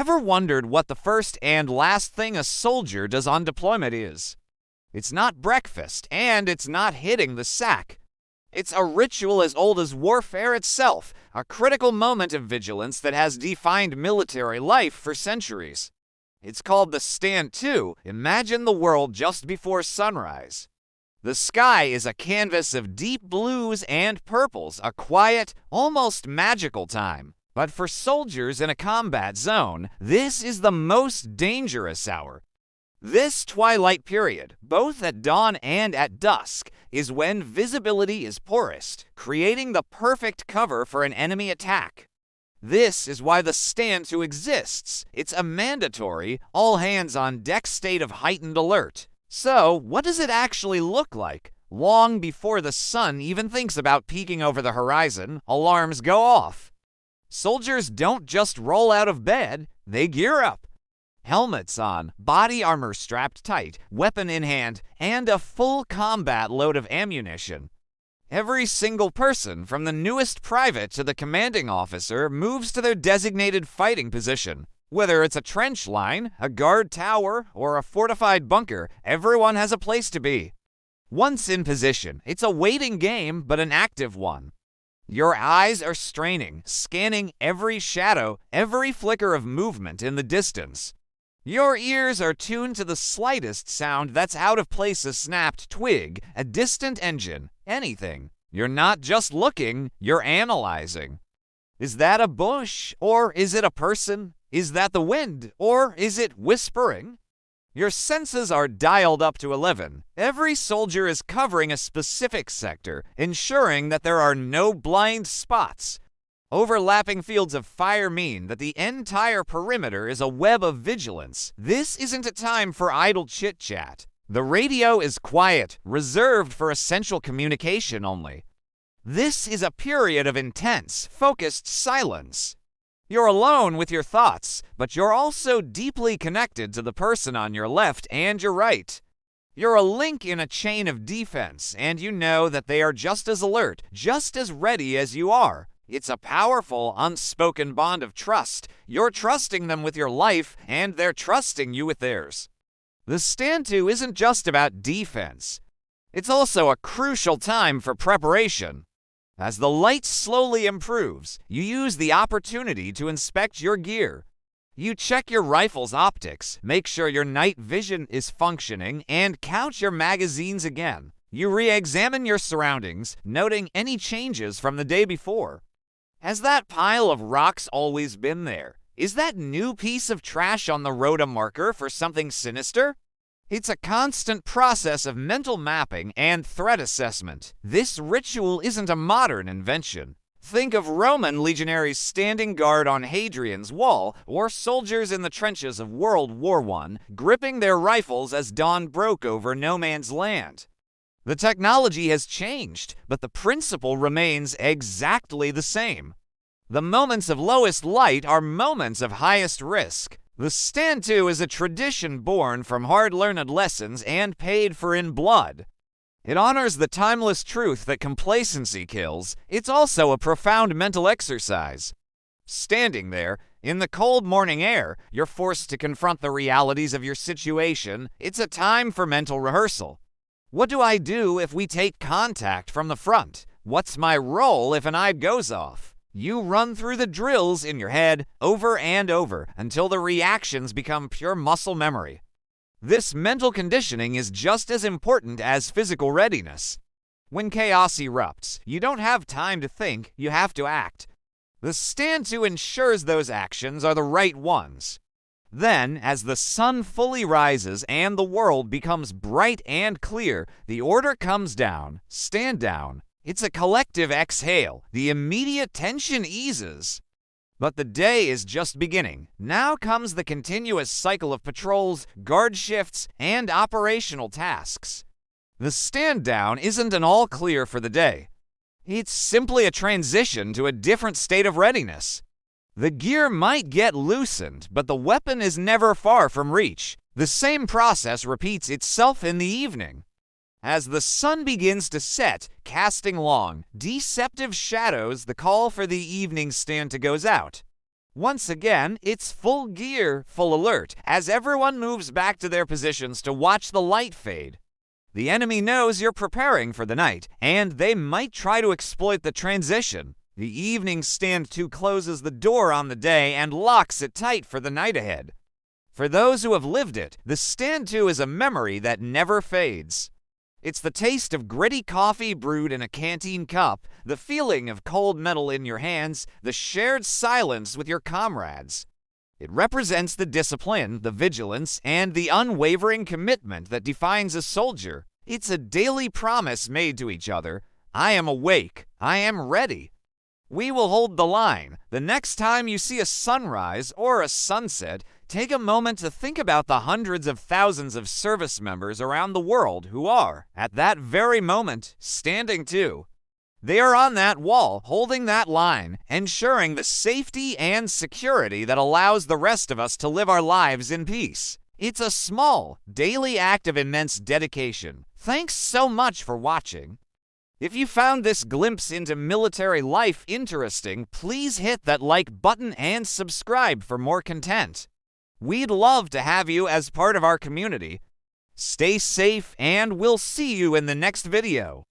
Ever wondered what the first and last thing a soldier does on deployment is? It's not breakfast, and it's not hitting the sack. It's a ritual as old as warfare itself, a critical moment of vigilance that has defined military life for centuries. It's called the Stand To. Imagine the world just before sunrise. The sky is a canvas of deep blues and purples, a quiet, almost magical time. But for soldiers in a combat zone, this is the most dangerous hour. This twilight period, both at dawn and at dusk, is when visibility is poorest, creating the perfect cover for an enemy attack. This is why the Stand To exists. It's a mandatory, all-hands-on-deck state of heightened alert. So, what does it actually look like? Long before the sun even thinks about peeking over the horizon, alarms go off. Soldiers don't just roll out of bed, they gear up. Helmets on, body armor strapped tight, weapon in hand, and a full combat load of ammunition. Every single person, from the newest private to the commanding officer, moves to their designated fighting position. Whether it's a trench line, a guard tower, or a fortified bunker, everyone has a place to be. Once in position, it's a waiting game, but an active one. Your eyes are straining, scanning every shadow, every flicker of movement in the distance. Your ears are tuned to the slightest sound that's out of place: a snapped twig, a distant engine, anything. You're not just looking, you're analyzing. Is that a bush, or is it a person? Is that the wind, or is it whispering? Your senses are dialed up to 11. Every soldier is covering a specific sector, ensuring that there are no blind spots. Overlapping fields of fire mean that the entire perimeter is a web of vigilance. This isn't a time for idle chit-chat. The radio is quiet, reserved for essential communication only. This is a period of intense, focused silence. You're alone with your thoughts, but you're also deeply connected to the person on your left and your right. You're a link in a chain of defense, and you know that they are just as alert, just as ready as you are. It's a powerful, unspoken bond of trust. You're trusting them with your life, and they're trusting you with theirs. The Stand To isn't just about defense. It's also a crucial time for preparation. As the light slowly improves, you use the opportunity to inspect your gear. You check your rifle's optics, make sure your night vision is functioning, and count your magazines again. You re-examine your surroundings, noting any changes from the day before. Has that pile of rocks always been there? Is that new piece of trash on the road a marker for something sinister? It's a constant process of mental mapping and threat assessment. This ritual isn't a modern invention. Think of Roman legionaries standing guard on Hadrian's Wall, or soldiers in the trenches of World War I, gripping their rifles as dawn broke over no man's land. The technology has changed, but the principle remains exactly the same. The moments of lowest light are moments of highest risk. The Stand To is a tradition born from hard-learned lessons and paid for in blood. It honors the timeless truth that complacency kills. It's also a profound mental exercise. Standing there, in the cold morning air, you're forced to confront the realities of your situation. It's a time for mental rehearsal. What do I do if we take contact from the front? What's my role if an eye goes off? You run through the drills in your head over and over until the reactions become pure muscle memory. This mental conditioning is just as important as physical readiness. When chaos erupts, you don't have time to think, you have to act. The Stand To ensures those actions are the right ones. Then, as the sun fully rises and the world becomes bright and clear, the order comes down: stand down. It's a collective exhale. The immediate tension eases. But the day is just beginning. Now comes the continuous cycle of patrols, guard shifts, and operational tasks. The stand down isn't an all clear for the day. It's simply a transition to a different state of readiness. The gear might get loosened, but the weapon is never far from reach. The same process repeats itself in the evening. As the sun begins to set, casting long, deceptive shadows, the call for the evening stand to goes out. Once again, it's full gear, full alert, as everyone moves back to their positions to watch the light fade. The enemy knows you're preparing for the night, and they might try to exploit the transition. The evening stand 2 closes the door on the day and locks it tight for the night ahead. For those who have lived it, the stand 2 is a memory that never fades. It's the taste of gritty coffee brewed in a canteen cup, the feeling of cold metal in your hands, the shared silence with your comrades. It represents the discipline, the vigilance, and the unwavering commitment that defines a soldier. It's a daily promise made to each other. I am awake. I am ready. We will hold the line. The next time you see a sunrise or a sunset, take a moment to think about the hundreds of thousands of service members around the world who are, at that very moment, standing too. They are on that wall, holding that line, ensuring the safety and security that allows the rest of us to live our lives in peace. It's a small, daily act of immense dedication. Thanks so much for watching. If you found this glimpse into military life interesting, please hit that like button and subscribe for more content. We'd love to have you as part of our community. Stay safe, and we'll see you in the next video.